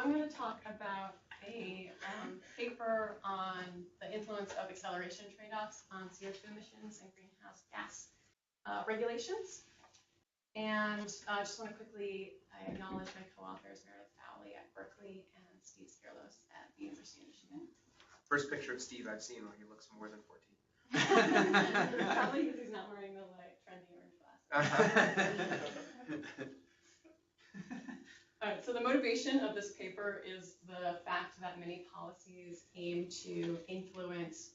I'm going to talk about a paper on the influence of acceleration trade-offs on CO2 emissions and greenhouse gas regulations. And I just want to quickly acknowledge my co-authors, Meredith Fowley at Berkeley and Steve Skirlos at the University of Michigan. First picture of Steve I've seen where he looks more than 14. Probably because he's not wearing the trendy orange glasses. All right, so the motivation of this paper is the fact that many policies aim to influence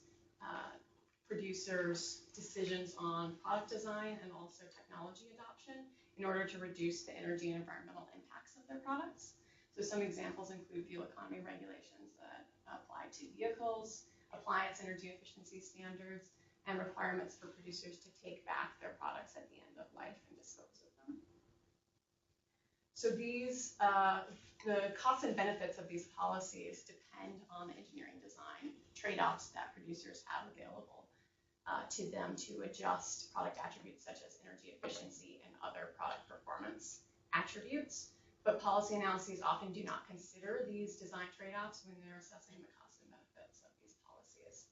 producers' decisions on product design and also technology adoption in order to reduce the energy and environmental impacts of their products. So some examples include fuel economy regulations that apply to vehicles, appliance energy efficiency standards, and requirements for producers to take back their products at the end of life and dispose of them. So these, the costs and benefits of these policies depend on the engineering design trade-offs that producers have available to them to adjust product attributes such as energy efficiency and other product performance attributes. But policy analyses often do not consider these design trade-offs when they're assessing the costs and benefits of these policies.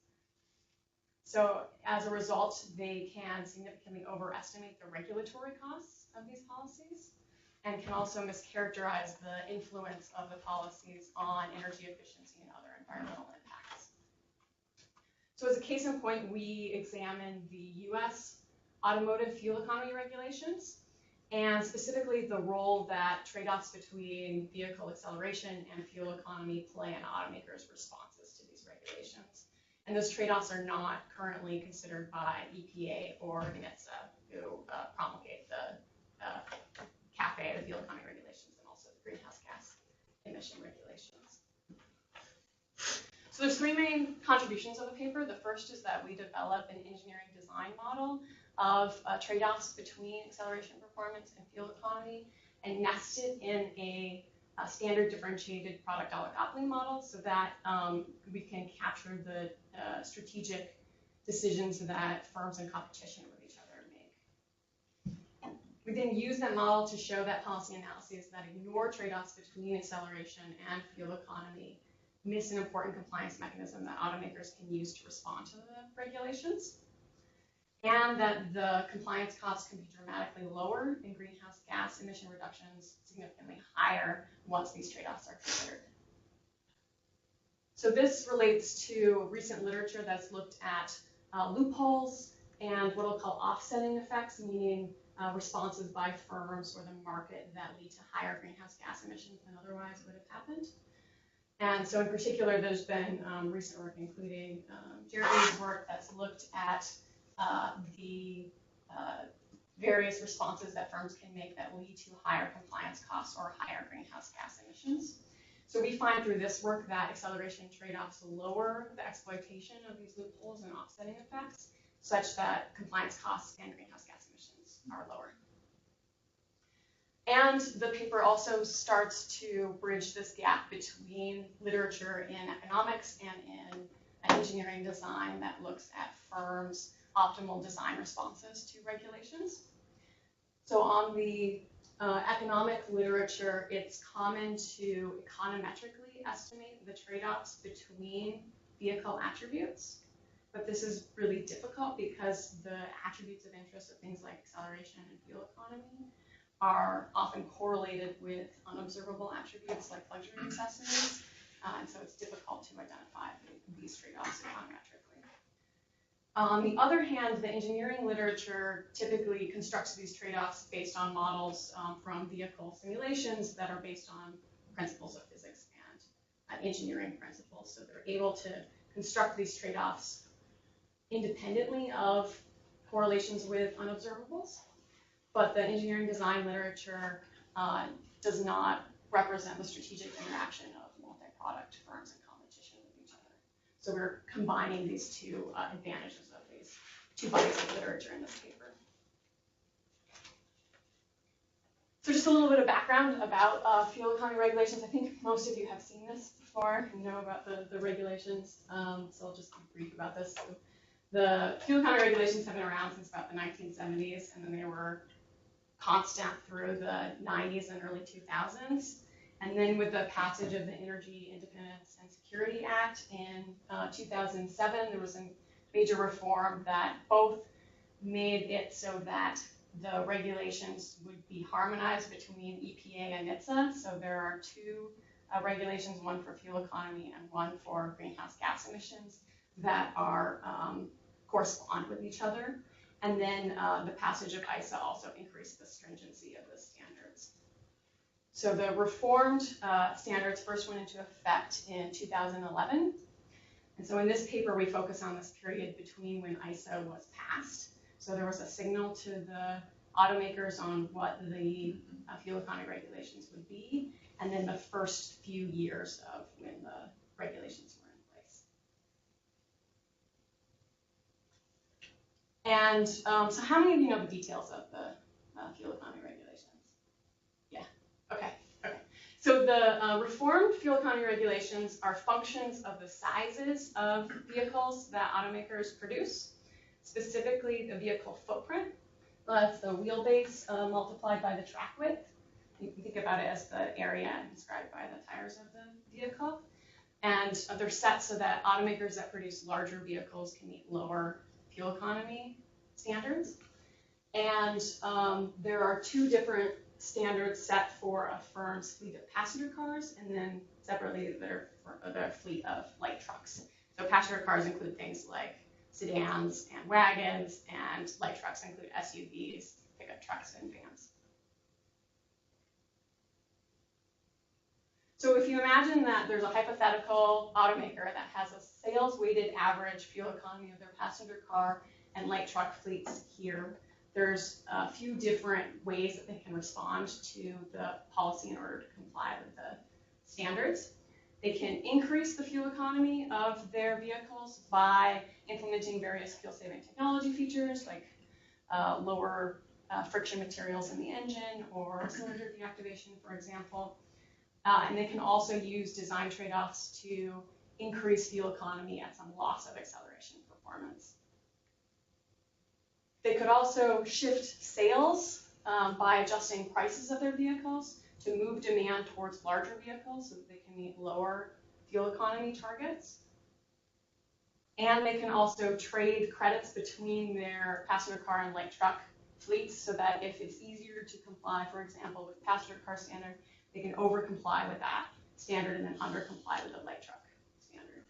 So as a result, they can significantly overestimate the regulatory costs of these policies and can also mischaracterize the influence of the policies on energy efficiency and other environmental impacts. So as a case in point, we examined the US automotive fuel economy regulations, and specifically the role that trade-offs between vehicle acceleration and fuel economy play in automakers' responses to these regulations. And those trade-offs are not currently considered by EPA or NHTSA, who promulgate the CAFE, the fuel economy regulations, and also the greenhouse gas emission regulations. So there's three main contributions of the paper. The first is that we develop an engineering design model of trade-offs between acceleration performance and fuel economy and nest it in a standard differentiated product oligopoly model so that we can capture the strategic decisions that firms in competition with each other make. We then use that model to show that policy analyses that ignore trade-offs between acceleration and fuel economy miss an important compliance mechanism that automakers can use to respond to the regulations, and that the compliance costs can be dramatically lower and greenhouse gas emission reductions significantly higher once these trade-offs are considered. So this relates to recent literature that's looked at loopholes and what we'll call offsetting effects, meaning responses by firms or the market that lead to higher greenhouse gas emissions than otherwise would have happened. And so in particular, there's been recent work, including Jeremy's work, that's looked at the various responses that firms can make that lead to higher compliance costs or higher greenhouse gas emissions. So we find through this work that acceleration trade-offs lower the exploitation of these loopholes and offsetting effects, such that compliance costs and greenhouse gas emissions are lower. And the paper also starts to bridge this gap between literature in economics and in engineering design that looks at firms' optimal design responses to regulations. So on the economic literature, it's common to econometrically estimate the trade-offs between vehicle attributes. But this is really difficult because the attributes of interest of things like acceleration and fuel economy are often correlated with unobservable attributes like luxury accessories, and so it's difficult to identify these trade-offs econometrically. On the other hand, the engineering literature typically constructs these trade-offs based on models from vehicle simulations that are based on principles of physics and engineering principles, so they're able to construct these trade-offs independently of correlations with unobservables. But the engineering design literature does not represent the strategic interaction of multi-product firms in competition with each other. So we're combining these two advantages of these two bodies of literature in this paper. So just a little bit of background about fuel economy regulations. I think most of you have seen this before and know about the regulations, so I'll just be brief about this. So the fuel economy regulations have been around since about the 1970s, and then they were constant through the 90s and early 2000s. And then with the passage of the Energy Independence and Security Act in 2007, there was a major reform that both made it so that the regulations would be harmonized between EPA and NHTSA. So there are two regulations, one for fuel economy and one for greenhouse gas emissions, that are correspond with each other. And then the passage of ISA also increased the stringency of the standards. So the reformed standards first went into effect in 2011. And so in this paper, we focus on this period between when ISA was passed. So there was a signal to the automakers on what the fuel economy regulations would be, and then the first few years of when the regulations were in place. And so how many of you know the details of the fuel economy regulations? Yeah, okay. So the reformed fuel economy regulations are functions of the sizes of vehicles that automakers produce, specifically the vehicle footprint. That's the wheelbase multiplied by the track width. You can think about it as the area described by the tires of the vehicle. And they're set so that automakers that produce larger vehicles can meet lower fuel economy standards. And there are two different standards set for a firm's fleet of passenger cars, and then separately their fleet of light trucks. So passenger cars include things like sedans and wagons, and light trucks include SUVs, pickup trucks, and vans. So if you imagine that there's a hypothetical automaker that has a sales-weighted average fuel economy of their passenger car and light truck fleets here, there's a few different ways that they can respond to the policy in order to comply with the standards. They can increase the fuel economy of their vehicles by implementing various fuel-saving technology features, like lower friction materials in the engine or cylinder deactivation, for example. And they can also use design trade-offs to increase fuel economy at some loss of acceleration performance. They could also shift sales by adjusting prices of their vehicles to move demand towards larger vehicles so that they can meet lower fuel economy targets. And they can also trade credits between their passenger car and light truck fleets so that if it's easier to comply, for example, with passenger car standard, they can over-comply with that standard and then under-comply with the light truck standard.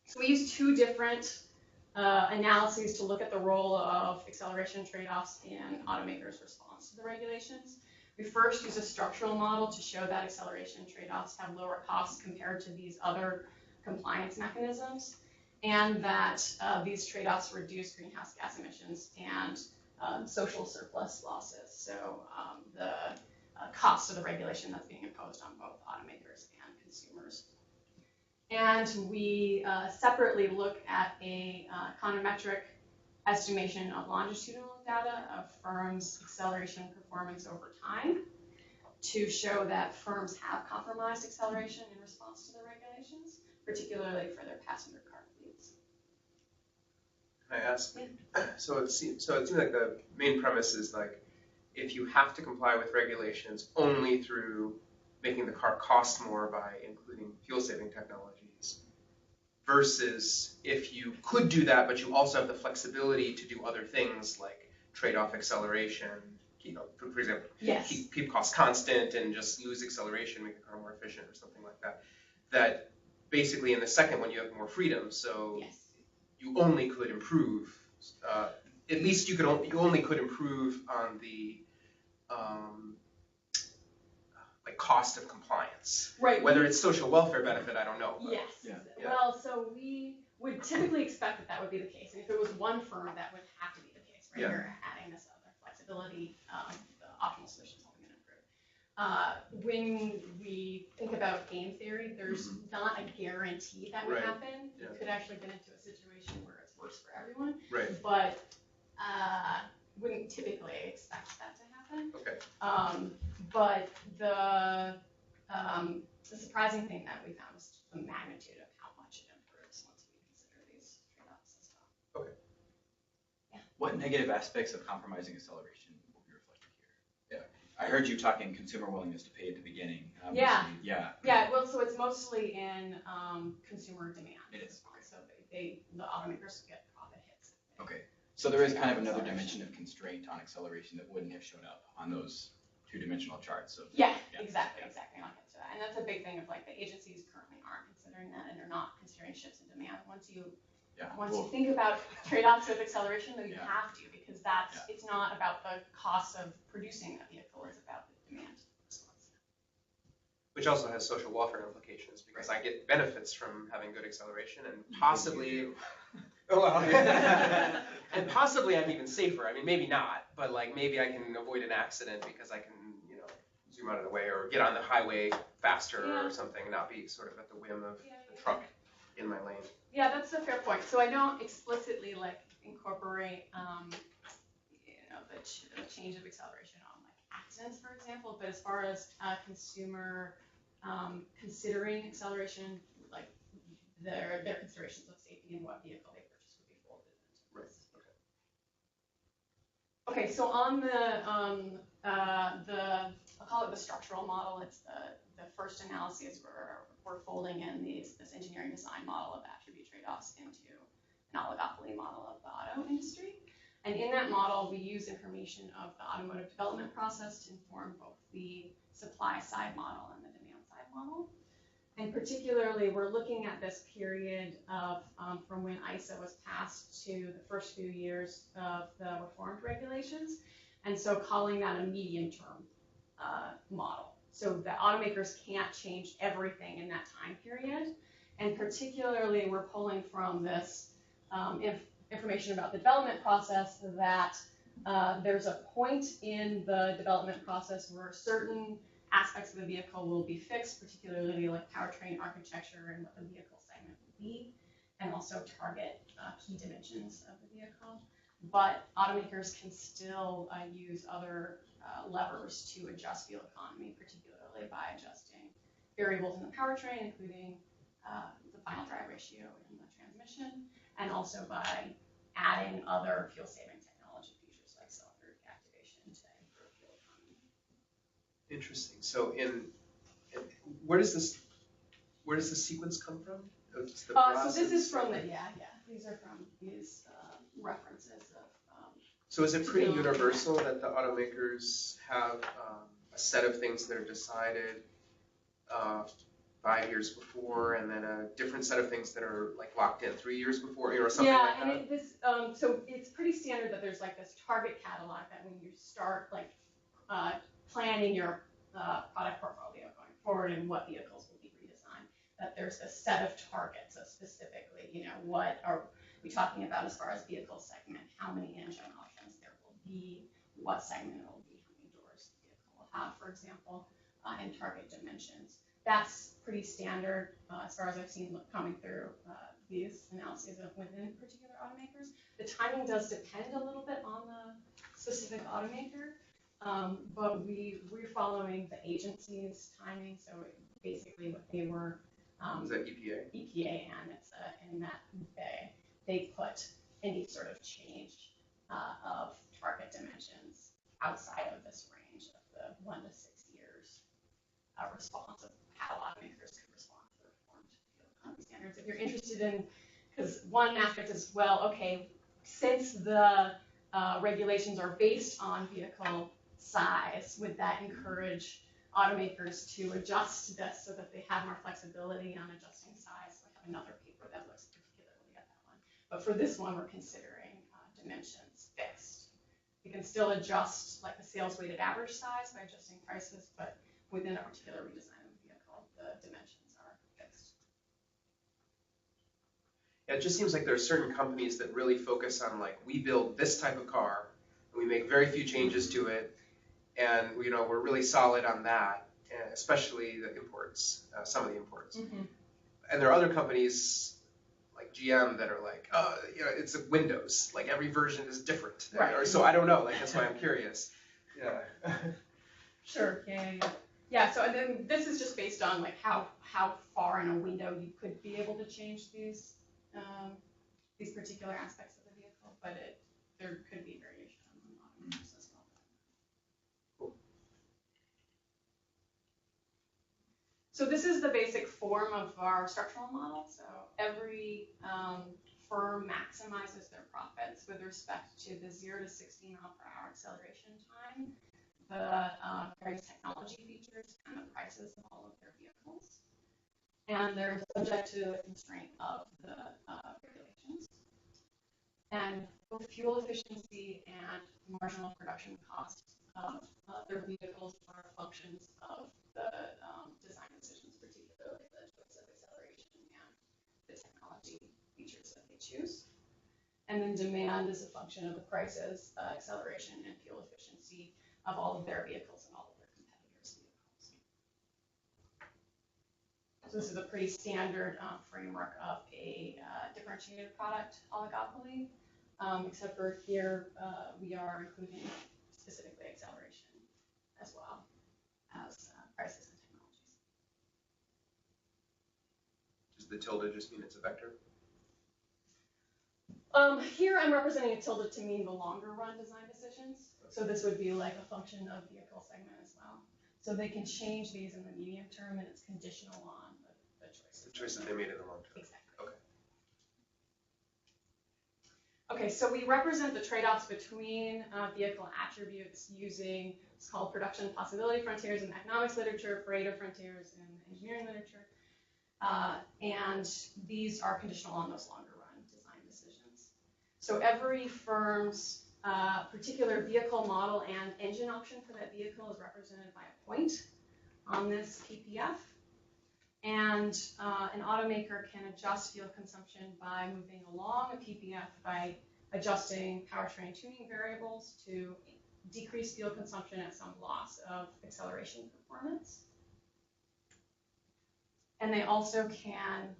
So we use two different analyses to look at the role of acceleration trade-offs in automakers' response to the regulations. We first use a structural model to show that acceleration trade-offs have lower costs compared to these other compliance mechanisms, and that these trade-offs reduce greenhouse gas emissions and social surplus losses. So the cost of the regulation that's being imposed on both automakers and consumers. And we separately look at a econometric estimation of longitudinal data of firms' acceleration performance over time to show that firms have compromised acceleration in response to the regulations, particularly for their passenger car fleets. Can I ask? Yeah. So it seems like the main premise is like, if you have to comply with regulations only through making the car cost more by including fuel-saving technologies, versus if you could do that, but you also have the flexibility to do other things like trade-off acceleration, for example, yes. keep costs constant and just lose acceleration, make the car more efficient or something like that. That basically in the second one you have more freedom, so yes. you only could improve. At least you only could improve on the like cost of compliance. Right. Whether it's social welfare benefit, I don't know. Yes. Yeah. Well, so we would typically expect that would be the case, and if it was one firm, that would have to be the case, right? Yeah. You're adding this other flexibility, the optimal solution is only going to improve. When we think about game theory, there's not a guarantee that would happen. Yeah. You could actually get into a situation where it's worse for everyone. Right. But wouldn't typically expect that to happen. Okay. But the surprising thing that we found is the magnitude of how much it improves once we consider these trade-offs as well. Okay. Yeah. What negative aspects of compromising acceleration will be reflected here? I heard you talking consumer willingness to pay at the beginning. Yeah. Yeah. Yeah, well, so it's mostly in consumer demand. It is. So the automakers get profit hits. Okay. So there is kind of another dimension of constraint on acceleration that wouldn't have shown up on those two-dimensional charts. Yeah, exactly. I'll get to that. And that's a big thing of like the agencies currently aren't considering that, and they're not considering shifts in demand. Once you think about trade-offs with acceleration, though, you have to, because it's not about the cost of producing that vehicle, it's about the demand response. Which also has social welfare implications, because I get benefits from having good acceleration, and possibly, and possibly I'm even safer. I mean, maybe not, but like maybe I can avoid an accident because I can, zoom out of the way or get on the highway faster or something, and not be sort of at the whim of the truck in my lane. Yeah, that's a fair point. So I don't explicitly incorporate, the change of acceleration on accidents, for example. But as far as consumer considering acceleration, their considerations of safety and what vehicle they purchase would be folded into this. Okay, so on the I'll call it the structural model. It's the first analysis where we're folding in this engineering design model of attribute trade-offs into an oligopoly model of the auto industry. And in that model, we use information of the automotive development process to inform both the supply side model and the demand side model. And particularly, we're looking at this period of from when ISO was passed to the first few years of the reformed regulations, and so calling that a medium-term model. So the automakers can't change everything in that time period, and particularly, we're pulling from this information about the development process that there's a point in the development process where certain aspects of the vehicle will be fixed, particularly like powertrain architecture and what the vehicle segment will be, and also target key dimensions of the vehicle. But automakers can still use other levers to adjust fuel economy, particularly by adjusting variables in the powertrain, including the final drive ratio in the transmission, and also by adding other fuel-saving technology features like cylinder deactivation to improve fuel economy. Interesting. So where does this sequence come from? So this is from these are from these references of. So is it pretty universal that the automakers have a set of things that are decided 5 years before, and then a different set of things that are locked in 3 years before, or something like that? And so it's pretty standard that there's this target catalog that when you start planning your product portfolio going forward and what vehicles will be redesigned, that there's a set of targets of specifically, what are we talking about as far as vehicle segment, how many engine options there will be, what segment it will be, how many doors the vehicle will have, for example, and target dimensions. That's pretty standard as far as I've seen coming through these analyses within particular automakers. The timing does depend a little bit on the specific automaker, but we're following the agency's timing. So basically what they were is that EPA? EPA, and it's in that they put any sort of change of target dimensions outside of this range of the 1 to 6 years response of how automakers could respond to the reformed fuel economy standards. If you're interested in, because one aspect is, since the regulations are based on vehicle size, would that encourage automakers to adjust this so that they have more flexibility on adjusting size? I have another paper that looks particularly at that one. But for this one, we're considering dimensions fixed. You can still adjust the sales weighted average size by adjusting prices, but within a particular redesign of the vehicle, the dimensions are fixed. Yeah, it just seems like there are certain companies that really focus on we build this type of car, and we make very few changes to it, and we're really solid on that, especially the imports, some of the imports. Mm-hmm. And there are other companies like GM that are it's a Windows, every version is different. Right. Or so I don't know, that's why I'm curious. Yeah. Sure. Yeah. So and then this is just based on how far in a window you could be able to change these particular aspects of the vehicle, but there could be variation among automakers as well. Cool. So this is the basic form of our structural model. So every firm maximizes their profits with respect to the 0 to 60 mile per hour acceleration time, the various technology features, and the prices of all of their vehicles. And they're subject to the constraint of the regulations. And both fuel efficiency and marginal production costs of their vehicles are functions of the design decisions, particularly the choice of acceleration and the technology features that they choose. And then demand is a function of the prices, acceleration, and fuel efficiency of all of their vehicles and all of their competitors' vehicles. So this is a pretty standard framework of a differentiated product oligopoly, except for here we are including specifically acceleration as well as prices and technologies. Does the tilde just mean it's a vector? Here I'm representing a tilde to mean the longer run design decisions. So this would be like a function of vehicle segment as well. So they can change these in the medium term, and it's conditional on the choices. The choices they made in the long term. Exactly. Okay. Okay, so we represent the trade-offs between vehicle attributes using what's called production possibility frontiers in economics literature, Pareto frontiers in engineering literature. And these are conditional on those longer run design decisions. So every firm's particular vehicle model and engine option for that vehicle is represented by a point on this PPF. And an automaker can adjust fuel consumption by moving along a PPF by adjusting powertrain tuning variables to decrease fuel consumption at some loss of acceleration performance. And they also can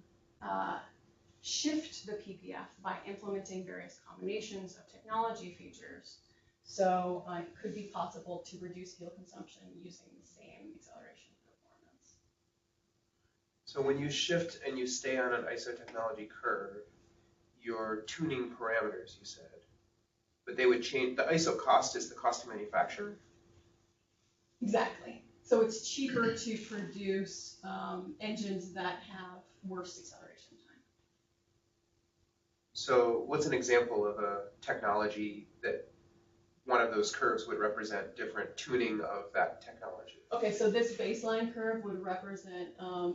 shift the PPF by implementing various combinations of technology features. So it could be possible to reduce fuel consumption using the same acceleration performance. So when you shift and you stay on an ISO technology curve, you're tuning parameters, you said. But they would change, the ISO cost is the cost to manufacture? Exactly. So it's cheaper to produce engines that have worse acceleration time. So what's an example of a technology that one of those curves would represent different tuning of that technology? Okay, so this baseline curve would represent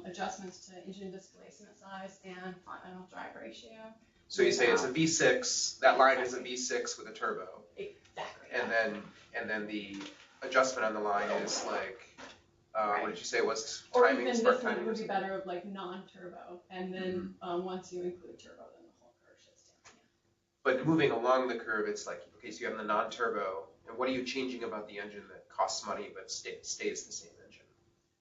adjustments to engine displacement size and final drive ratio. So you say it's a V6, that line is a V6 with a turbo. Exactly. And then the adjustment on the line is like, what did you say was or timing, even spark this one timing? would be better of like non-turbo, and then once you include turbo, then the whole curve shifts down. Yeah. But moving along the curve, it's like, okay, so you have the non-turbo, and what are you changing about the engine that costs money but stays the same engine?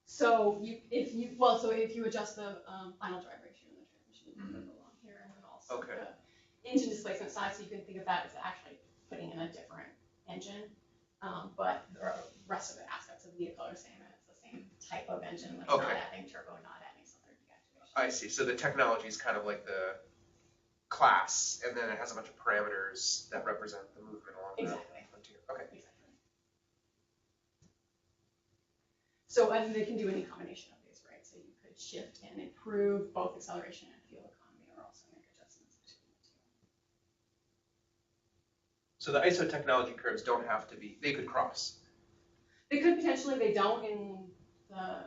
So if you adjust the final drive ratio in the transmission, you can move along here, and then also the engine displacement size. So you can think of that as actually putting in a different engine, but the rest of the aspects of the vehicle are the same, and it's the same type of engine, like not adding turbo, not adding some other deactivation. I see. So the technology is kind of like the class, and then it has a bunch of parameters that represent the movement along the frontier. Okay. Exactly. So and they can do any combination of these, right? So you could shift and improve both acceleration and fuel economy, or also make adjustments between the two. So the ISO technology curves don't have to be, they could cross. They could potentially, they don't in the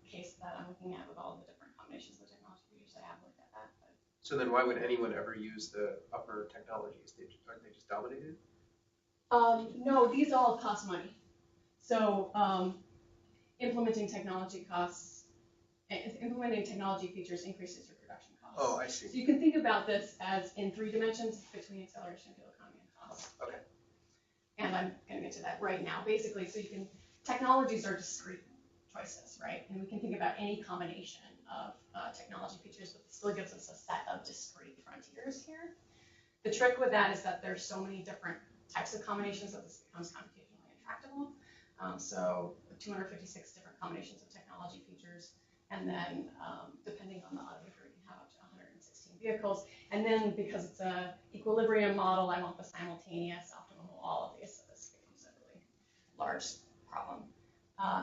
case that I'm looking at with all the different combinations of technology features. I have looked at that. But. So then why would anyone ever use the upper technologies? Aren't they just dominated? No, these all cost money. So implementing technology features increases your production costs. Oh, I see. So you can think about this as in 3 dimensions between acceleration, fuel economy, and cost. Okay. And I'm going to get to that right now. Basically, so technologies are discrete choices, right? And we can think about any combination of technology features, but it still gives us a set of discrete frontiers here. The trick with that is that there's so many different types of combinations that this becomes computationally intractable. So 256 different combinations of technology features, and then depending on the automaker, you can have up to 116 vehicles. And then because it's a equilibrium model, I want the simultaneous optimum of all of these, so this becomes a really large problem.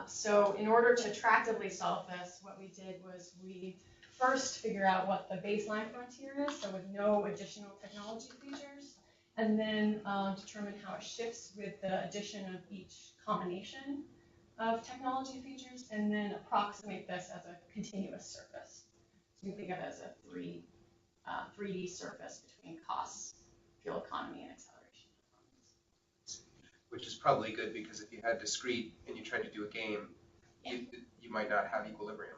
So in order to attractively solve this, what we did was we first figure out what the baseline frontier is, so with no additional technology features, and then determine how it shifts with the addition of each combination of technology features, and then approximate this as a continuous surface. So you can think of it as a 3D surface between costs, fuel economy, and acceleration performance. Which is probably good, because if you had discrete and you tried to do a game, you might not have equilibrium.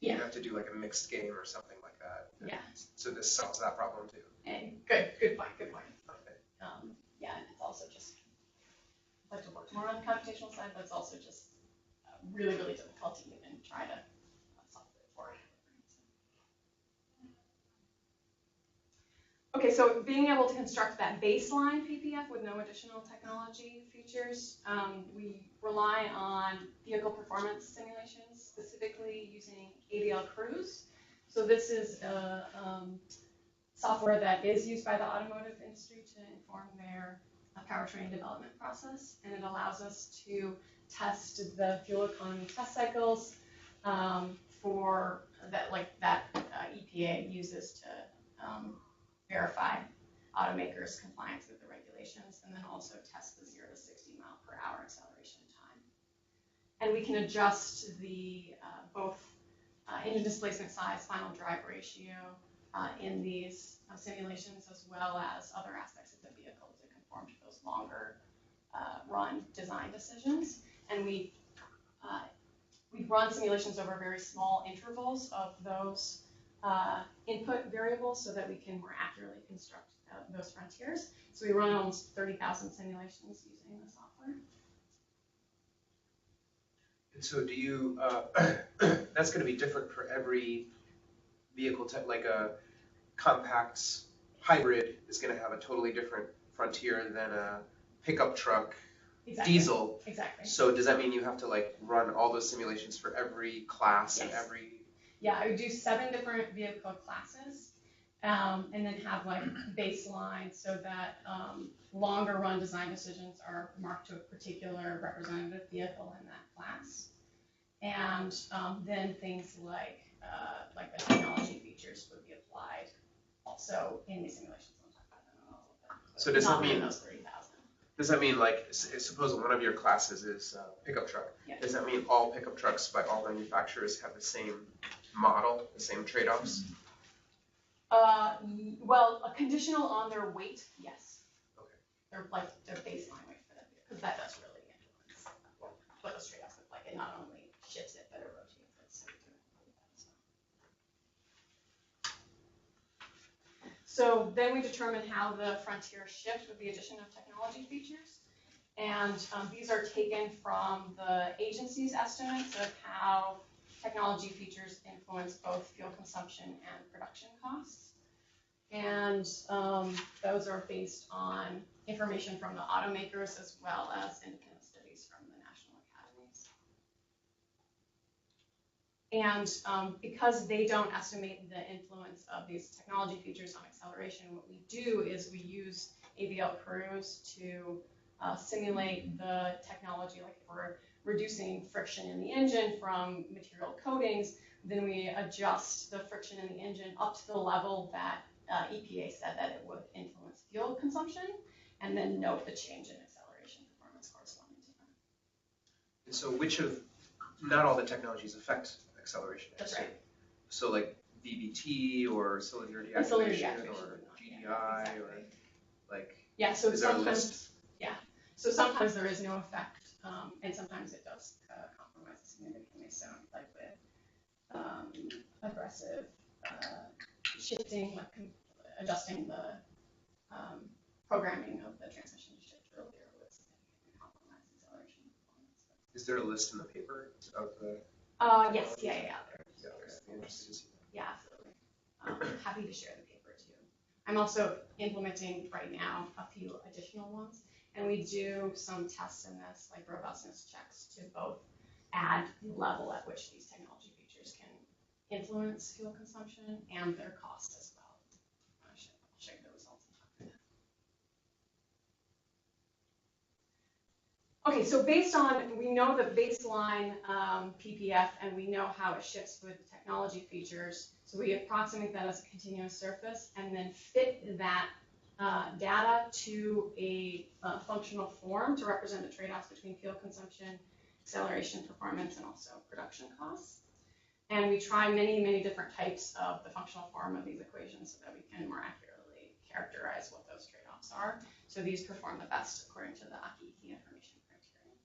Yeah. You have to do like a mixed game or something like that. Yeah. So this solves that problem too. And good point. Okay. Yeah, and it's also just, I'd like to work more on the computational side, but it's also just really, really difficult to even try to solve it for it. Okay, so being able to construct that baseline PPF with no additional technology features, we rely on vehicle performance simulations, specifically using AVL Cruise. So this is a software that is used by the automotive industry to inform their powertrain development process, and it allows us to test the fuel economy test cycles for that, EPA uses to verify automakers' compliance with the regulations, and then also test the 0 to 60 mile per hour acceleration time. And we can adjust the both engine displacement size, final drive ratio in these simulations, as well as other aspects of the vehicle to conform to those longer run design decisions. And we run simulations over very small intervals of those input variables so that we can more accurately construct those frontiers. So we run almost 30,000 simulations using the software. And so do you, that's going to be different for every vehicle type, like a compact hybrid is going to have a totally different frontier than a pickup truck diesel. Exactly. So does that mean you have to like run all those simulations for every class and every? Yeah, I would do 7 different vehicle classes, and then have like baseline so that longer run design decisions are marked to a particular representative vehicle in that class. And then things like the technology features would be applied also in these simulations. I'll talk about them in a little bit. So does that mean those 30,000? Does that mean, like, suppose one of your classes is pickup truck? Yeah. Does that mean all pickup trucks by all manufacturers have the same model, the same trade-offs? Well, a conditional on their weight, yes. Okay. Their baseline weight for that, because that does really influence what those trade-offs look like. It not only shifts it, but it rotates it. So we can include that as well. So then we determine how the frontiers shift with the addition of technology features. And these are taken from the agency's estimates of how technology features influence both fuel consumption and production costs. And those are based on information from the automakers as well as independent studies from the national academies. And because they don't estimate the influence of these technology features on acceleration, what we do is we use AVL Cruise to simulate the technology, like if we're reducing friction in the engine from material coatings, then we adjust the friction in the engine up to the level that EPA said that it would influence fuel consumption, and then note the change in acceleration performance corresponding to that. And so not all the technologies affect acceleration. That's right. So like VBT or cylinder deactivation or GDI or like, yeah, so is there a sometimes, list? yeah, so sometimes there is no effect, and sometimes it does compromise significantly. So like with aggressive shifting, like adjusting the programming of the transmission to shift earlier would significantly compromise acceleration performance. Is there a list in the paper of the? Yes, yeah. I'd be interested to see that. Yeah, absolutely. Happy to share the paper too. I'm also implementing right now a few additional ones, and we do some tests in this, like robustness checks, to both add the level at which these technology features can influence fuel consumption and their cost as well. I'll show you the results in time. Okay, so we know the baseline PPF and we know how it shifts with the technology features. So we approximate that as a continuous surface and then fit that data to a functional form to represent the trade-offs between fuel consumption, acceleration, performance, and also production costs. And we try many, many different types of the functional form of these equations so that we can more accurately characterize what those trade-offs are. So these perform the best according to the ACI key information criterion.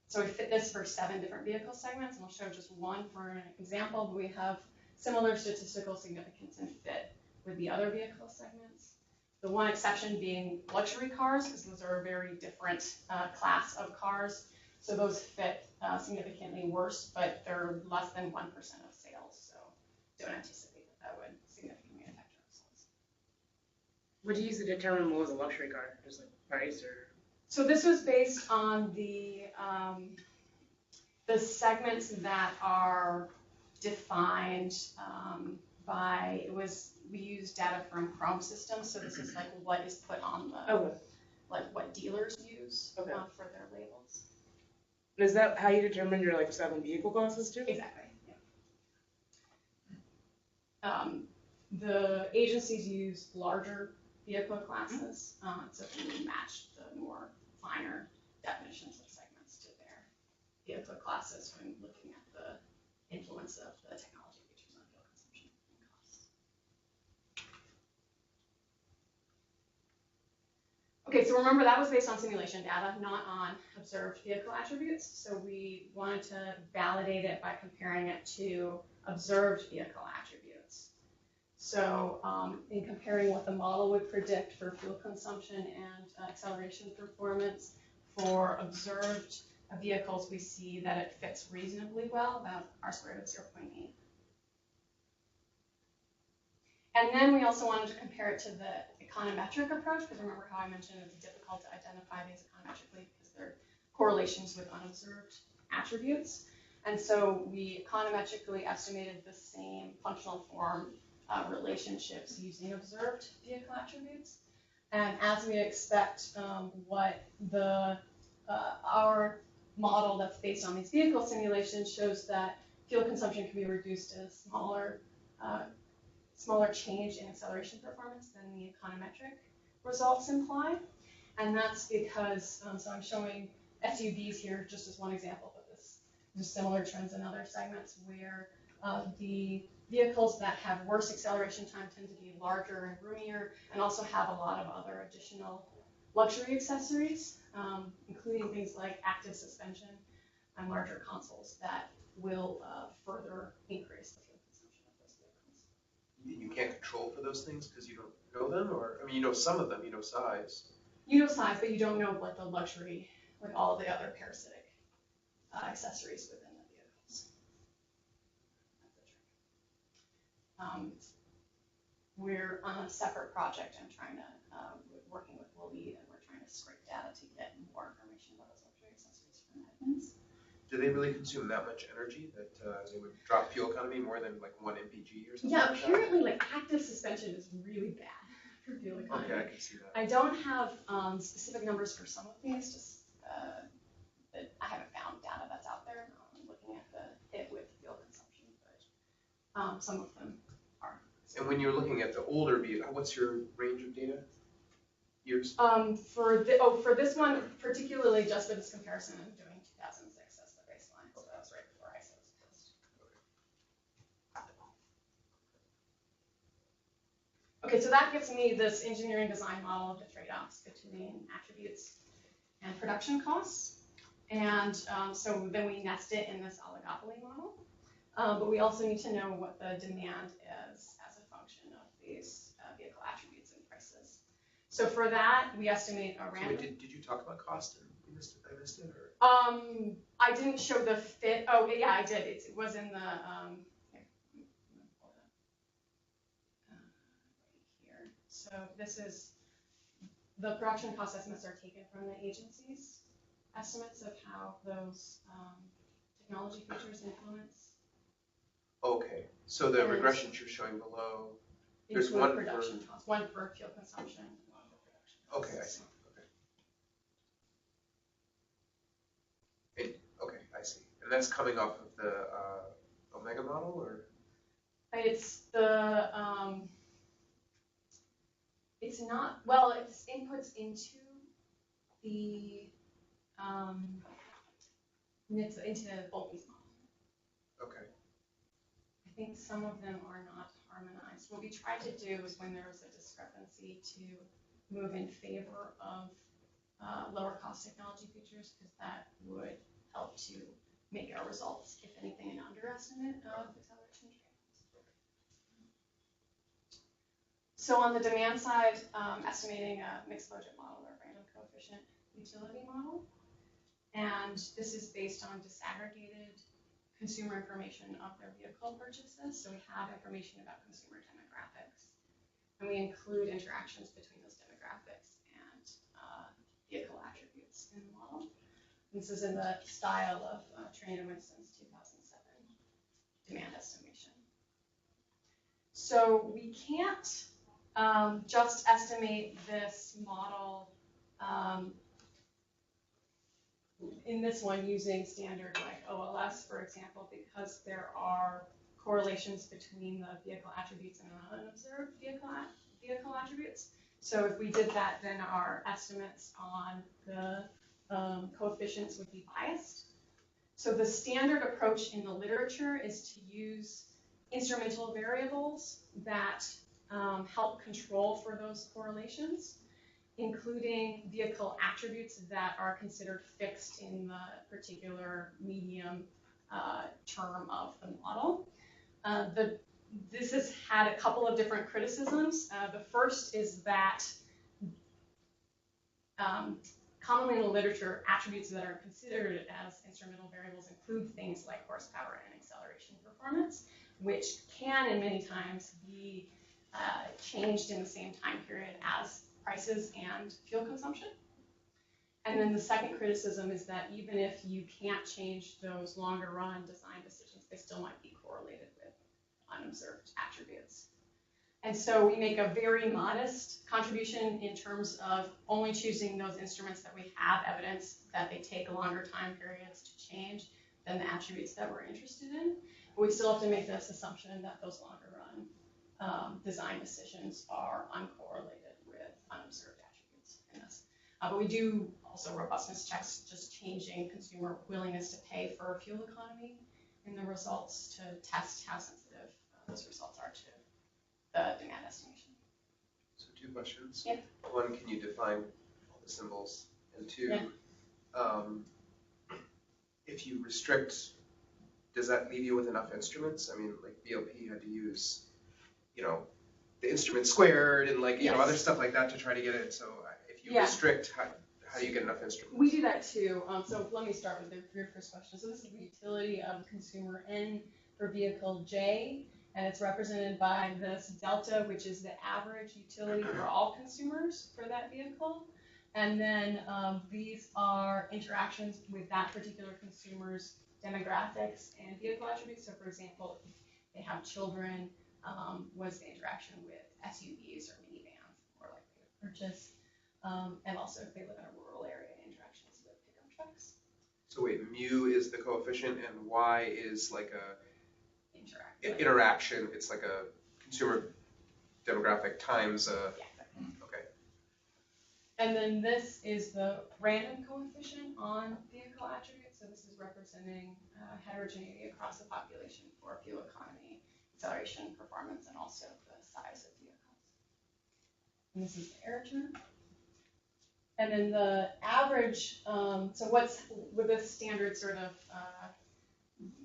So we fit this for 7 different vehicle segments, and I'll show just one for an example, but we have similar statistical significance and fit with the other vehicle segments. The one exception being luxury cars, because those are a very different class of cars. So those fit significantly worse, but they're less than 1% of sales. So don't anticipate that would significantly affect our results. What do you use to determine what was a luxury car? Just like price or? So this was based on the segments that are defined by, we use data from Chrome systems. So this is like what is put on the, like what dealers use for their labels. Is that how you determine your like 7 vehicle classes too? Exactly. Yeah. The agencies use larger vehicle classes, so we match the more finer definitions of segments to their vehicle classes when looking at the influence of the technology features on fuel consumption and costs. Okay, so remember that was based on simulation data, not on observed vehicle attributes. So we wanted to validate it by comparing it to observed vehicle attributes. So in comparing what the model would predict for fuel consumption and acceleration performance for observed vehicles, we see that it fits reasonably well, about R² of 0.8. And then we also wanted to compare it to the econometric approach, because remember how I mentioned it's difficult to identify these econometrically because they're correlations with unobserved attributes. And so we econometrically estimated the same functional form relationships using observed vehicle attributes. And as we expect, what our model that's based on these vehicle simulations shows that fuel consumption can be reduced to a smaller change in acceleration performance than the econometric results imply. And that's because, so I'm showing SUVs here just as one example, but there's similar trends in other segments where the vehicles that have worse acceleration time tend to be larger and roomier and also have a lot of other additional luxury accessories, including things like active suspension and larger consoles that will further increase the fuel consumption of those vehicles. You can't control for those things because you don't know them, or I mean, you know some of them, you know size. You know size, but you don't know what the luxury, like all the other parasitic accessories within the vehicles. That's the trick. We're on a separate project. I'm trying to, working with Waleed, and we're trying to scrape data to get more information about those luxury accessories from Edmunds. Do they really consume that much energy that they would drop fuel economy more than like 1 mpg or something? Yeah, like apparently like active suspension is really bad for fuel economy. Okay, I can see that. I don't have specific numbers for some of these, just that I haven't found data that's out there. I'm looking at the hit with fuel consumption, but some of them are. And when you're looking at the older vehicle, what's your range of data? Years? For this one, particularly just for this comparison, I'm doing 2006 as the baseline, so that was right before ISO was passed. Okay, so that gives me this engineering design model of the trade-offs between attributes and production costs. And so then we nest it in this oligopoly model. But we also need to know what the demand is as a function of these vehicle attributes and prices. So for that, we estimate a random. So did you talk about cost? I missed it, or? I didn't show the fit. Oh, yeah, I did. It was in the here. So this is the production cost estimates are taken from the agency's estimates of how those technology features influence. Okay, so the regressions you're showing below, there's one production cost, one for fuel consumption, and one for production cost. Okay, I see. Okay. And that's coming off of the Omega model, or? It's the, it's not, well, it's inputs into the, into Volpe's model. Okay. I think some of them are not harmonized. What we tried to do was when there was a discrepancy to move in favor of lower cost technology features, because that would help to make our results, if anything, an underestimate of acceleration trade-offs. So on the demand side, estimating a mixed budget model or random coefficient utility model. And this is based on disaggregated consumer information of their vehicle purchases. So we have information about consumer demographics. And we include interactions between those demographics and vehicle attributes in the model. This is in the style of Train and Winston's 2007 demand estimation. So we can't just estimate this model in this one using standard like OLS, for example, because there are correlations between the vehicle attributes and unobserved vehicle attributes. So if we did that, then our estimates on the coefficients would be biased. So the standard approach in the literature is to use instrumental variables that help control for those correlations, including vehicle attributes that are considered fixed in the particular medium term of the model. This has had a couple of different criticisms. The first is that commonly in the literature, attributes that are considered as instrumental variables include things like horsepower and acceleration performance, which can and many times be changed in the same time period as prices and fuel consumption. And then the second criticism is that even if you can't change those longer run design decisions, they still might be correlated with unobserved attributes. And so we make a very modest contribution in terms of only choosing those instruments that we have evidence that they take longer time periods to change than the attributes that we're interested in. But we still have to make this assumption that those longer run design decisions are uncorrelated with unobserved attributes in this. But we do also robustness checks, just changing consumer willingness to pay for fuel economy in the results to test how sensitive those results are to the demand estimation. So two questions. Yeah. One, can you define all the symbols? And two, if you restrict, does that leave you with enough instruments? I mean, like BOP had to use, the instrument squared and other stuff like that to try to get it. So if you restrict, how do you get enough instruments? We do that too. So let me start with your first question. So this is the utility of consumer N for vehicle J, and it's represented by this delta, which is the average utility for all consumers for that vehicle. And then these are interactions with that particular consumer's demographics and vehicle attributes. So for example, if they have children, was the interaction with SUVs or minivans more likely to purchase. And also if they live in a rural area, interactions with pickup trucks. So wait, mu is the coefficient and y is like a interaction. It's like a consumer demographic times a. Yeah. Okay. And then this is the random coefficient on vehicle attributes. So this is representing heterogeneity across the population for fuel economy, acceleration, performance, and also the size of vehicles. And this is the error term. And then the average, so what's with this standard sort of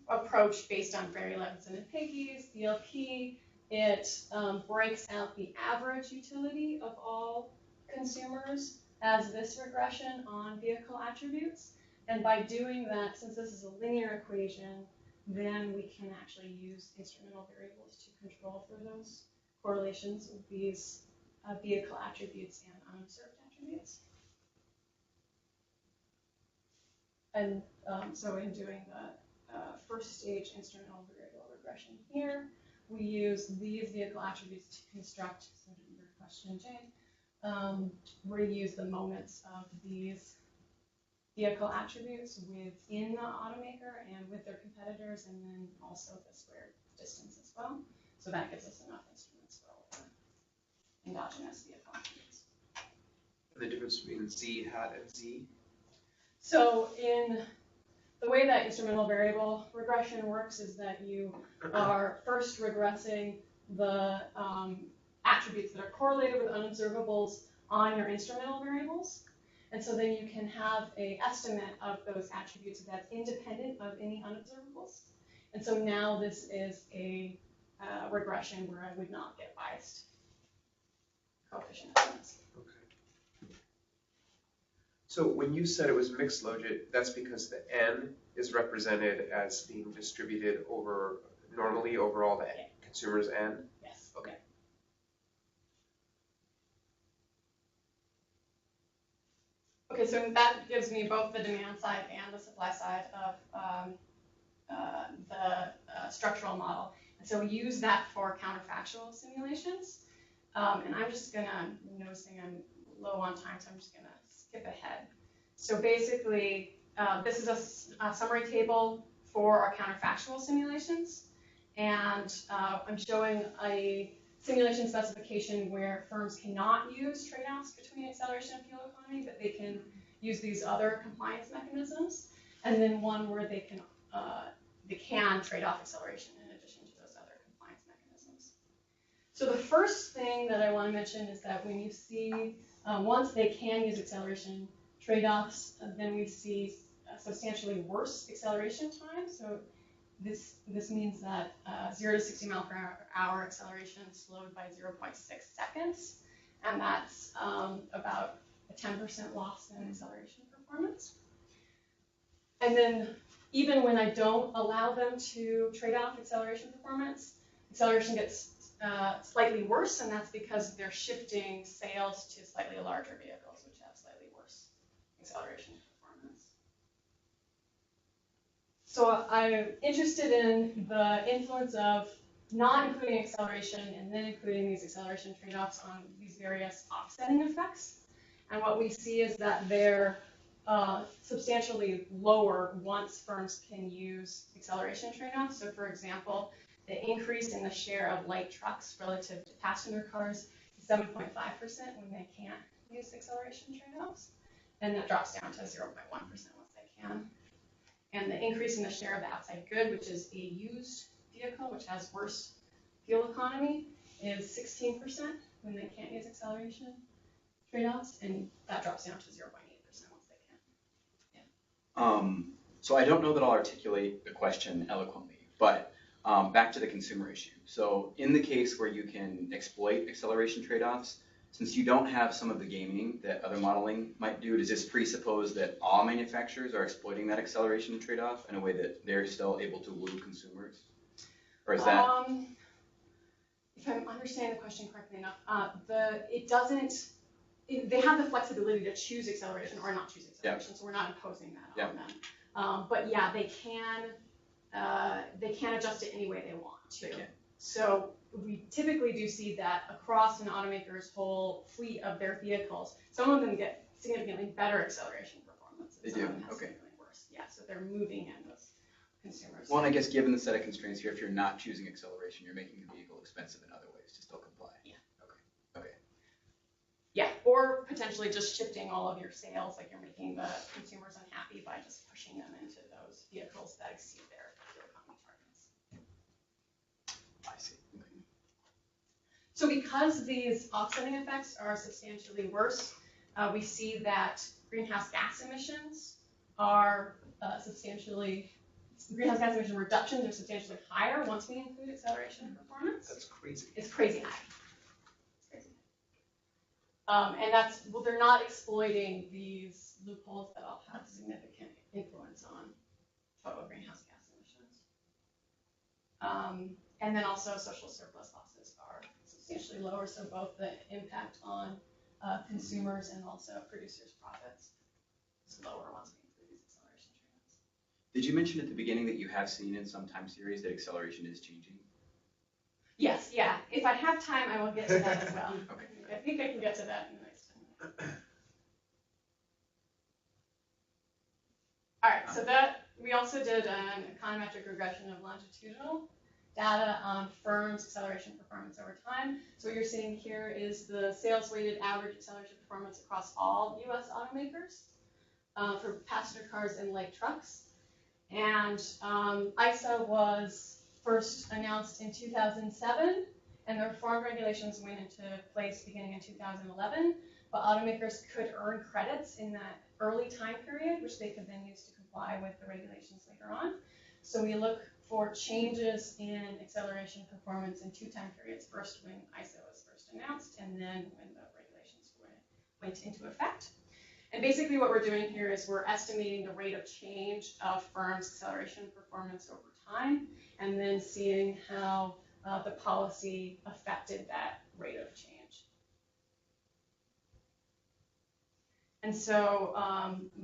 approach based on Ferry, Levinson, and Piggy's VLP, it breaks out the average utility of all consumers as this regression on vehicle attributes. And by doing that, since this is a linear equation, then we can actually use instrumental variables to control for those correlations with these vehicle attributes and unobserved attributes. And so in doing the first stage instrumental variable regression here, we use these vehicle attributes to construct, so your question, Jane, we use the moments of these vehicle attributes within the automaker and with their competitors, and then also the squared distance as well. So that gives us enough instruments for all of the endogenous vehicle attributes. The difference between Z hat and Z? So in the way that instrumental variable regression works is that you are first regressing the attributes that are correlated with unobservables on your instrumental variables. And so then you can have an estimate of those attributes that's independent of any unobservables. And so now this is a regression where I would not get biased coefficient estimates. Okay. So when you said it was mixed logit, that's because the N is represented as being distributed normally over all the consumers N? Yes. Okay. Okay, so that gives me both the demand side and the supply side of the structural model. And so we use that for counterfactual simulations. And I'm just gonna, noticing I'm low on time, so I'm just gonna skip ahead. So basically, this is a summary table for our counterfactual simulations. And I'm showing a simulation specification where firms cannot use trade-offs between acceleration and fuel economy, but they can use these other compliance mechanisms. And then one where they can trade off acceleration in addition to those other compliance mechanisms. So the first thing that I want to mention is that when you see, once they can use acceleration trade-offs, then we see substantially worse acceleration time. So this means that 0 to 60 mile per hour acceleration slowed by 0.6 seconds. And that's about a 10% loss in acceleration performance. And then even when I don't allow them to trade off acceleration performance, acceleration gets slightly worse, and that's because they're shifting sales to slightly larger vehicles, which have slightly worse acceleration performance. So I'm interested in the influence of not including acceleration and then including these acceleration trade-offs on these various offsetting effects. And what we see is that they're substantially lower once firms can use acceleration trade-offs. So for example, the increase in the share of light trucks relative to passenger cars is 7.5% when they can't use acceleration trade-offs. And that drops down to 0.1% once they can. And the increase in the share of the outside good, which is a used vehicle, which has worse fuel economy, is 16% when they can't use acceleration trade-offs, and that drops down to 0.8% once they can. So I don't know that I'll articulate the question eloquently, but back to the consumer issue. So in the case where you can exploit acceleration trade-offs, since you don't have some of the gaming that other modeling might do, does this presuppose that all manufacturers are exploiting that acceleration trade-off in a way that they're still able to woo consumers? Or is that? If I'm understanding the question correctly enough, they have the flexibility to choose acceleration or not choose acceleration, so we're not imposing that on them. But yeah, they can adjust it any way they want to. So we typically do see that across an automaker's whole fleet of their vehicles, some of them get significantly better acceleration performance. They some do, of them have okay. significantly worse. Yeah, so they're moving in those consumers. Well, and I guess given the set of constraints here, if you're not choosing acceleration, you're making the vehicle expensive in other ways to still comply. Yeah. Okay. Yeah, or potentially just shifting all of your sales, like you're making the consumers unhappy by just pushing them into those vehicles that exceed their fuel economy targets. I see. Okay. So because these offsetting effects are substantially worse, we see that greenhouse gas emissions emission reductions are substantially higher once we include acceleration performance. That's crazy. It's crazy high. And they're not exploiting these loopholes that all have significant influence on total greenhouse gas emissions. And then also social surplus losses are substantially lower, so both the impact on consumers and also producers' profits is lower once we include these acceleration trade-offs. Did you mention at the beginning that you have seen in some time series that acceleration is changing? Yes, yeah. If I have time, I will get to that as well. Okay. I think I can get to that in the next 10 minutes. so that, we also did an econometric regression of longitudinal data on firms' acceleration performance over time. So what you're seeing here is the sales-weighted average acceleration performance across all U.S. automakers for passenger cars and light trucks. And ISO was first announced in 2007, and the reformed regulations went into place beginning in 2011. But automakers could earn credits in that early time period, which they could then use to comply with the regulations later on. So we look for changes in acceleration performance in 2 time periods. First, when ISO was first announced, and then when the regulations went into effect. And basically what we're doing here is we're estimating the rate of change of firms' acceleration performance over time, and then seeing how the policy affected that rate of change. And so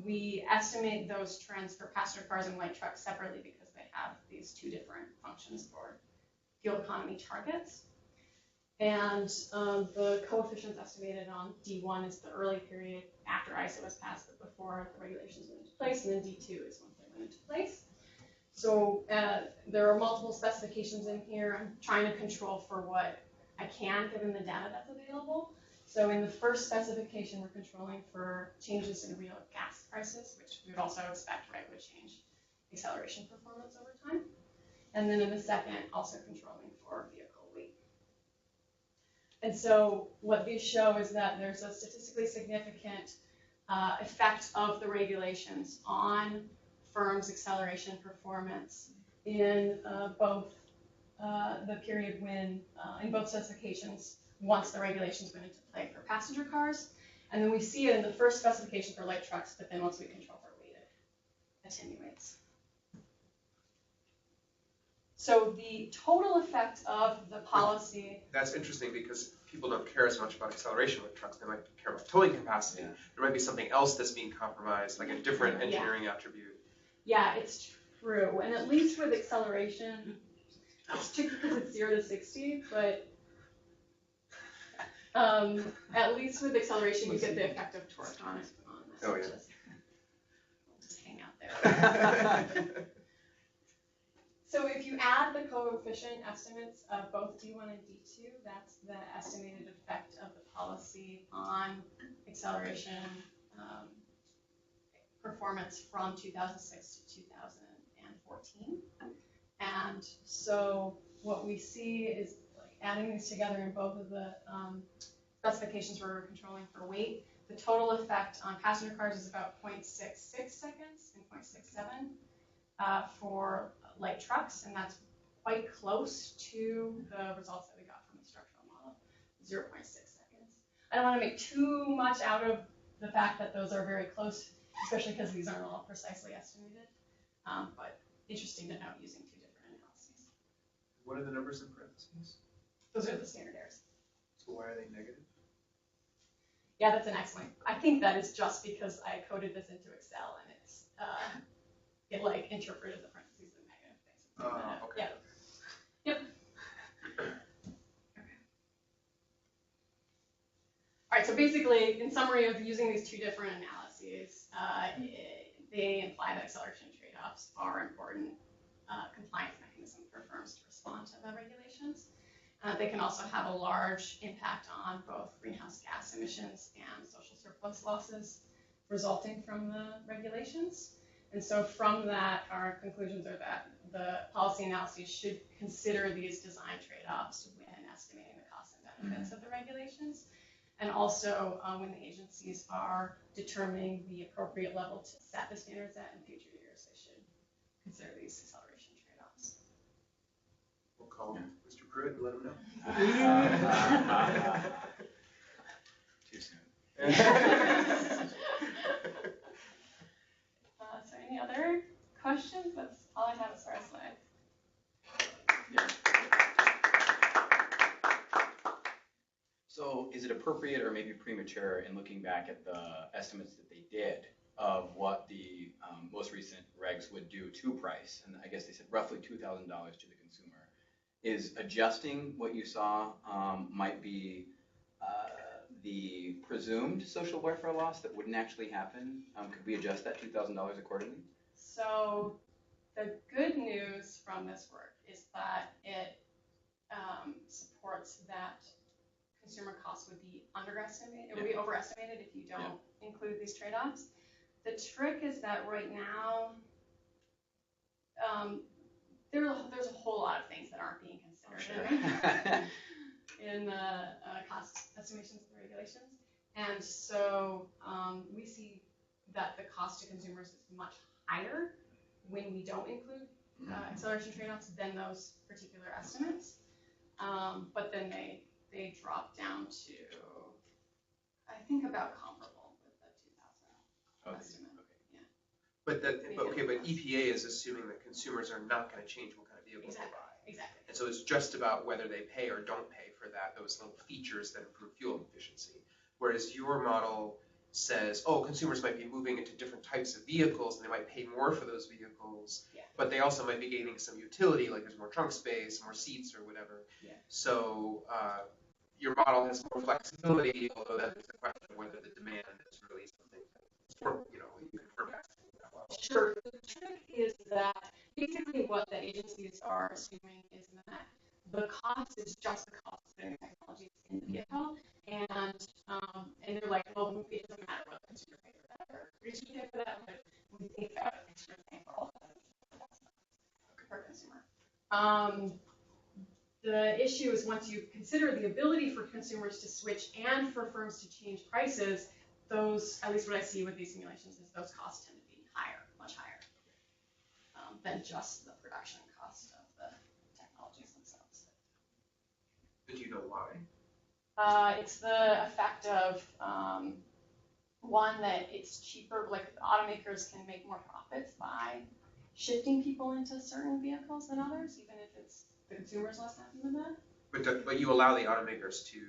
we estimate those trends for passenger cars and light trucks separately because they have these 2 different functions for fuel economy targets. And the coefficients estimated on D1 is the early period after ISO was passed, but before the regulations went into place, and then D2 is once they went into place. So there are multiple specifications in here. I'm trying to control for what I can given the data that's available. So in the first specification, we're controlling for changes in real gas prices, which we would also expect, right, would change acceleration performance over time. And then in the second, also controlling for vehicle weight. And so what these show is that there's a statistically significant effect of the regulations on firms' acceleration performance in both the period when, in both specifications, once the regulations went into play for passenger cars. And then we see it in the first specification for light trucks, but then once we control for weight, it attenuates. So the total effect of the policy. That's interesting because people don't care as much about acceleration with trucks. They might care about towing capacity. Yeah. There might be something else that's being compromised, like a different engineering attribute. Yeah, it's true. And at least with acceleration, it's tricky because it's 0 to 60, but at least with acceleration, you get the effect of torque on it. Oh, yeah. Just hang out there. So if you add the coefficient estimates of both D1 and D2, that's the estimated effect of the policy on acceleration performance from 2006 to 2014. And so what we see is adding these together in both of the specifications where we're controlling for weight. The total effect on passenger cars is about 0.66 seconds and 0.67 for light trucks, and that's quite close to the results that we got from the structural model, 0.6 seconds. I don't want to make too much out of the fact that those are very close, especially because these aren't all precisely estimated, but interesting to note using 2 different analyses. What are the numbers in parentheses? Those are the standard errors. So why are they negative? Yeah, that's an excellent. I think that is just because I coded this into Excel and it's it like interpreted the parentheses as negative things. Okay. Yeah. Yep. Okay. All right. So basically, in summary of using these 2 different analyses, they imply that acceleration trade-offs are important compliance mechanism for firms to respond to the regulations. They can also have a large impact on both greenhouse gas emissions and social surplus losses resulting from the regulations. And so from that, our conclusions are that the policy analyses should consider these design trade-offs when estimating the costs and benefits of the regulations. And also when the agencies are determining the appropriate level to set the standards at in future years, they should consider these acceleration trade-offs. We'll call Mr. Pruitt and let him know. Too soon. So any other questions? That's all I have as far as slides. Yeah. So is it appropriate or maybe premature in looking back at the estimates that they did of what the most recent regs would do to price? And I guess they said roughly $2,000 to the consumer. Is adjusting what you saw might be the presumed social welfare loss that wouldn't actually happen? Could we adjust that $2,000 accordingly? So the good news from this work is that it supports that consumer costs would be underestimated. It would be overestimated if you don't include these trade-offs. The trick is that right now, there's a whole lot of things that aren't being considered in the cost estimations of the regulations. And so we see that the cost to consumers is much higher when we don't include acceleration trade-offs than those particular estimates. But then they drop down to, I think, about comparable with the 2000 estimate. Yeah. But EPA is assuming that consumers are not going to change what kind of vehicle they buy. Exactly. And so it's just about whether they pay or don't pay for those little features that improve fuel efficiency. Whereas your model says, oh, consumers might be moving into different types of vehicles and they might pay more for those vehicles, but they also might be gaining some utility, like there's more trunk space, more seats or whatever. Yeah. So your model has more flexibility, although that is the question of whether the demand is really something that you can forecast that well. Sure. The trick is that basically what the agencies are assuming is that the cost is just the cost of putting technologies in the vehicle, and they're like, well, it doesn't matter what the consumer pays for that or producer pays for that, but we think that it's for example per consumer. The issue is once you consider the ability for consumers to switch and for firms to change prices, those, at least what I see with these simulations, is those costs tend to be higher, much higher than just the production cost of the technologies themselves. But do you know why? It's the effect of, one, that it's cheaper, like automakers can make more profits by shifting people into certain vehicles than others, even if it's the consumer's less happy with that. But you allow the automakers to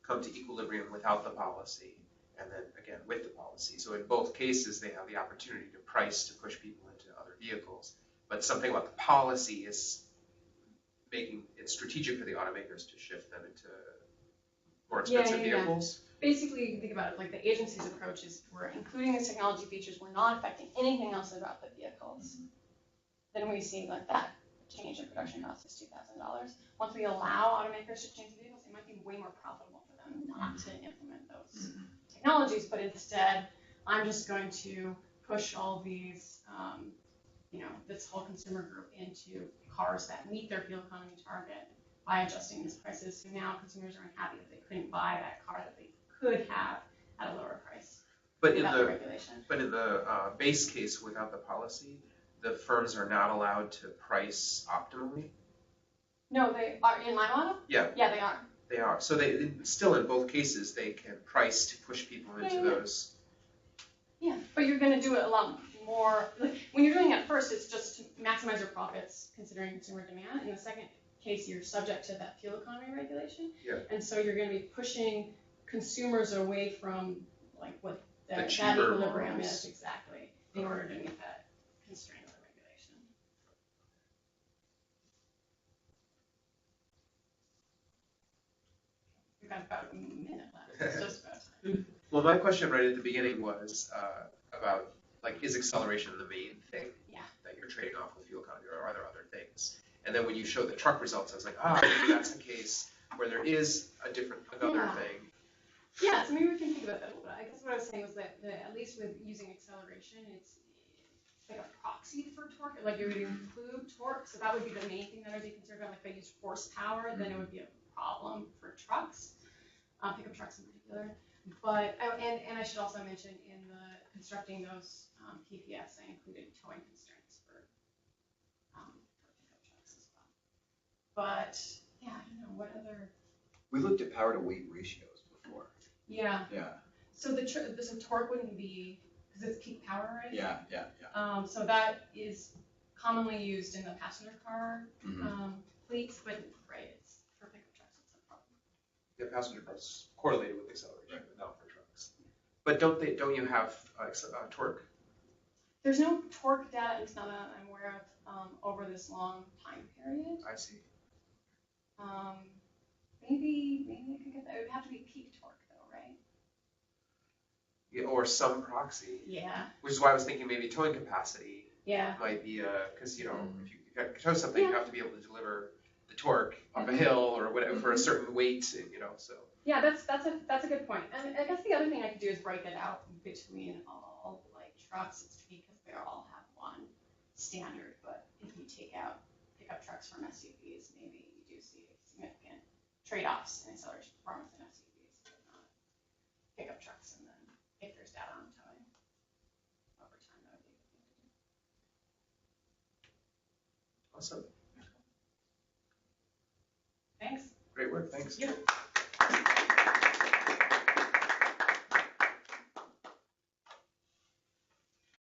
come to equilibrium without the policy, and then again with the policy. So in both cases, they have the opportunity to price to push people into other vehicles. But something about the policy is making it strategic for the automakers to shift them into more expensive vehicles. Basically, you can think about it like the agency's approach is we're including these technology features, we're not affecting anything else about the vehicles. Then we see like that change in production cost is $2,000. Once we allow automakers to change the vehicles, it might be way more profitable for them not to implement those technologies, but instead, I'm just going to push all these, this whole consumer group into cars that meet their fuel economy target by adjusting these prices. So now consumers are unhappy that they couldn't buy that car that they could have at a lower price. But in the regulation. But in the base case without the policy, the firms are not allowed to price optimally? No, they are in my model? Yeah. Yeah, they are. They are. So they still in both cases they can price to push people into those. Yeah, but you're going to do it a lot more. Like, when you're doing it at first, it's just to maximize your profits considering consumer demand. In the second case, you're subject to that fuel economy regulation. Yeah. And so you're going to be pushing consumers away from like what that cheaper equilibrium models. is exactly in order to meet that constraint of the regulation. We've got about a minute left. It's just about time. Well, my question right at the beginning was about like, is acceleration the main thing that you're trading off with fuel economy, or are there other things? And then when you showed the truck results, I was like, maybe that's the case where there is another thing. Yeah, so maybe we can think about that a little bit. I guess what I was saying was that at least with using acceleration, it's like a proxy for torque. Like you would include torque, so that would be the main thing that I'd be concerned about. Like if I used horsepower, then it would be a problem for trucks, pickup trucks in particular. But and I should also mention in the constructing those PPS, I included towing constraints for pickup trucks as well. But yeah, I don't know what other. We looked at power to weight ratios before. Yeah. Yeah. So so torque wouldn't be because it's peak power, right? Yeah. So that is commonly used in the passenger car fleets, but it's for pickup trucks. It's a problem. Yeah, passenger cars correlated with acceleration, but not for trucks. But don't you have torque? There's no torque data, at least not that I'm aware of, over this long time period. I see. Maybe I could get that. It would have to be peak torque though, right? Yeah, or some proxy. Yeah. Which is why I was thinking maybe towing capacity Yeah. might be because if you tow something, you have to be able to deliver the torque up a hill or whatever for a certain weight, so. Yeah, that's a good point. And I guess the other thing I could do is break it out between all like trucks. It's tricky because they all have one standard, but if you take out pickup trucks from SUVs, maybe you do see significant trade-offs in acceleration performance in SUVs, but not pickup trucks. And then if there's data on towing over time, that would be a good thing to do. Awesome. Thanks. Great work. Thanks. Yeah.